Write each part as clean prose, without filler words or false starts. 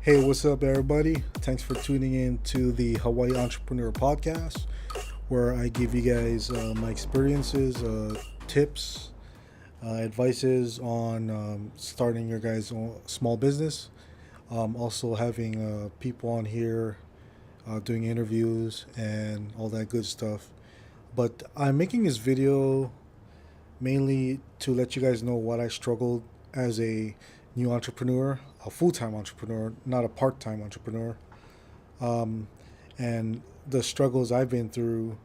Hey, what's up, everybody? Thanks for tuning in to the Hawaii Entrepreneur Podcast, where I give you guys my experiences, tips, advices on starting your guys' own small business. Also, having people on here doing interviews and all that good stuff. But I'm making this video mainly to let you guys know what I struggled as a new entrepreneur, a full time entrepreneur, not a part time entrepreneur, um, and the struggles I've been through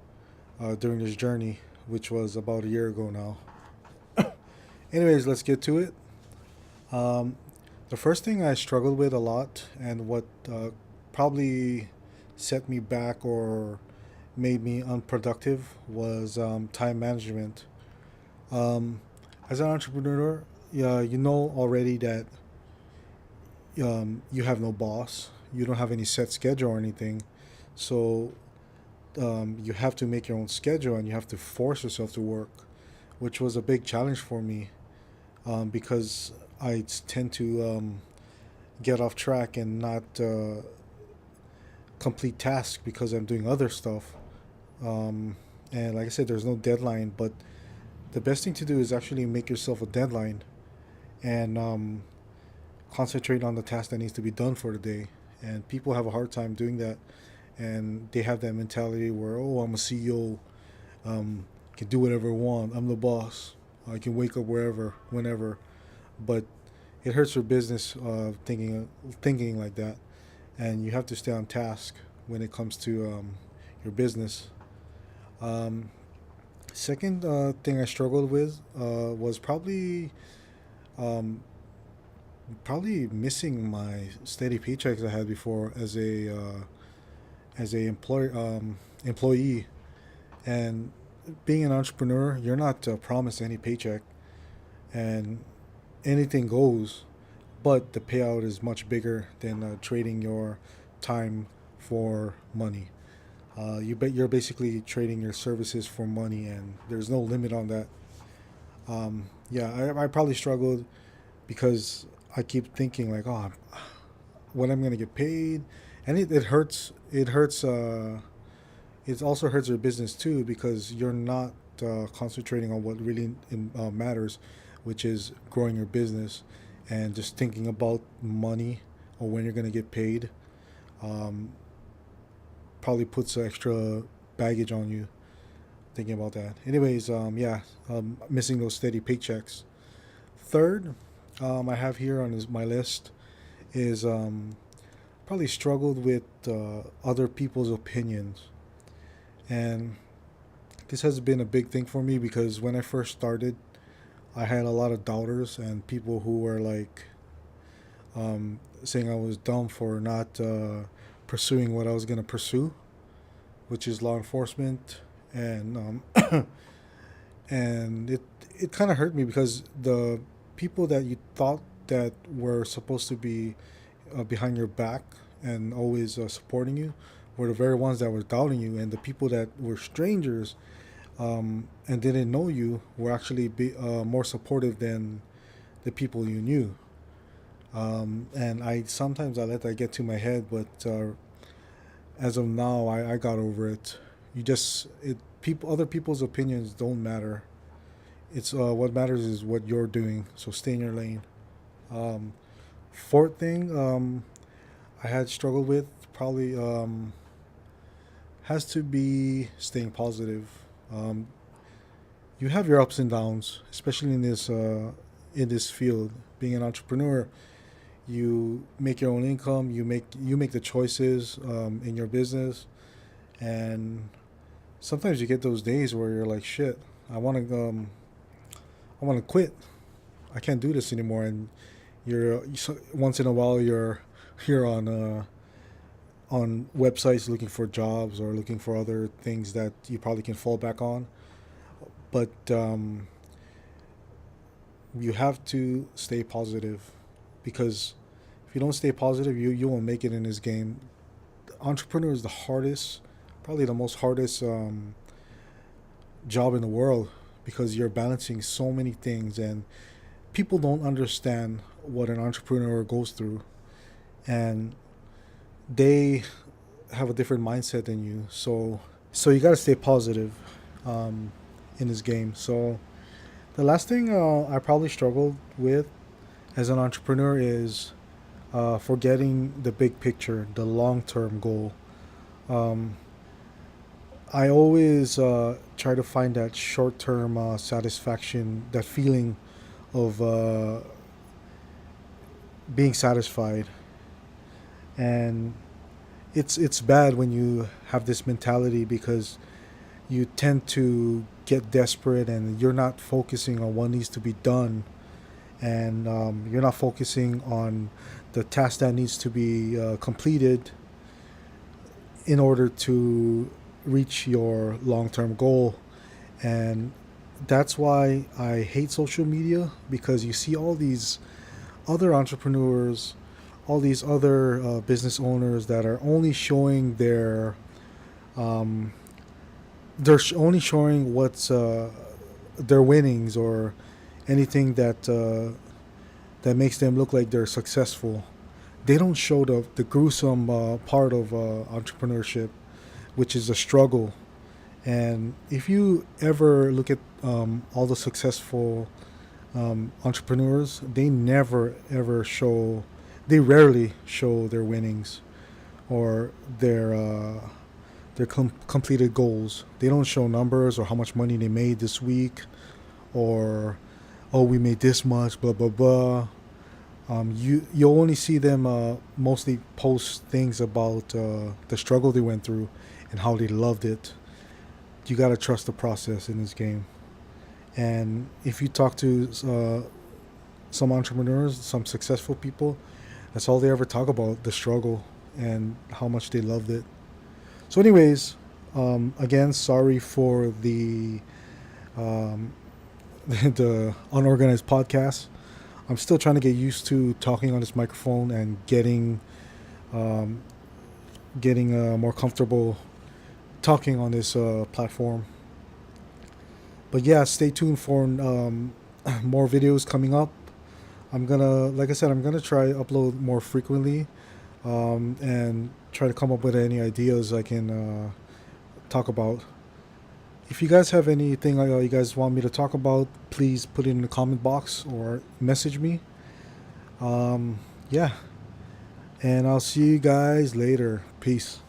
during this journey, which was about a year ago now. Anyways, let's get to it. Um, the first thing I struggled with a lot, and what probably set me back or made me unproductive, was time management. Um, as an entrepreneur, yeah, you know already that you have no boss. You don't have any set schedule or anything. So you have to make your own schedule and you have to force yourself to work, which was a big challenge for me because I tend to get off track and not complete tasks because I'm doing other stuff. Um, and like I said, there's no deadline, but the best thing to do is actually make yourself a deadline and concentrate on the task that needs to be done for the day. And people have a hard time doing that, and they have that mentality where, oh, I'm a CEO, can do whatever I want. I'm the boss. I can wake up wherever, whenever. But it hurts your business thinking like that, and you have to stay on task when it comes to your business. Um, Second thing I struggled with was um, probably missing my steady paychecks I had before as a employee. And being an entrepreneur, you're not promised any paycheck, and anything goes, but the payout is much bigger than trading your time for money. You're basically trading your services for money, and there's no limit on that. Yeah, I probably struggled because I keep thinking like, oh, when I'm gonna get paid, and it hurts. It hurts. It also hurts your business too because you're not concentrating on what really matters, which is growing your business, and just thinking about money or when you're gonna get paid. Um, Probably puts extra baggage on you thinking about that. Anyways, yeah, missing those steady paychecks. Third, I have here on my list is probably struggled with other people's opinions. And this has been a big thing for me because when I first started, I had a lot of doubters and people who were like saying I was dumb for not pursuing what I was going to pursue, which is law enforcement. And and it kind of hurt me because the people that you thought that were supposed to be behind your back and always supporting you were the very ones that were doubting you, and the people that were strangers and didn't know you were actually more supportive than the people you knew. And I sometimes I let that get to my head, but as of now, I got over it. You just it people other people's opinions don't matter. It's what matters is what you're doing. So stay in your lane. Um, Fourth thing I had struggled with probably has to be staying positive. Um, you have your ups and downs, especially in this field. Being an entrepreneur, you make your own income. You make the choices in your business, and sometimes you get those days where you're like, shit, I want to I want to quit. I can't do this anymore. And once in a while you're on websites looking for jobs or looking for other things that you probably can fall back on. But you have to stay positive because if you don't stay positive, you won't make it in this game. Entrepreneur is the hardest, probably the most hardest job in the world because you're balancing so many things, and people don't understand what an entrepreneur goes through. and they have a different mindset than you. So you got to stay positive um, in this game. So the last thing I probably struggled with as an entrepreneur is forgetting the big picture, the long term goal. Um, I always try to find that short term satisfaction, that feeling of being satisfied. And it's bad when you have this mentality because you tend to get desperate and you're not focusing on what needs to be done, and you're not focusing on the task that needs to be completed in order to reach your long-term goal. And that's why I hate social media, because you see all these other entrepreneurs, all these other business owners that are only showing um, only showing what's their winnings or anything that makes them look like they're successful. They don't show the gruesome part of entrepreneurship, which is a struggle. And if you ever look at all the successful entrepreneurs, they never ever show, they rarely show their winnings or their completed goals. They don't show numbers or how much money they made this week, or oh, we made this much, blah blah blah. You'll only see them mostly post things about the struggle they went through and how they loved it. You gotta trust the process in this game. And if you talk to some entrepreneurs, some successful people, that's all they ever talk about, the struggle and how much they loved it. So, anyways, again, sorry for um, the unorganized podcast. I'm still trying to get used to talking on this microphone and um, getting more comfortable talking on this platform. But yeah, stay tuned for more videos coming up. Like I said, I'm gonna try upload more frequently, and try to come up with any ideas I can talk about. If you guys have anything you guys want me to talk about, please put it in the comment box or message me. Yeah, and I'll see you guys later. Peace.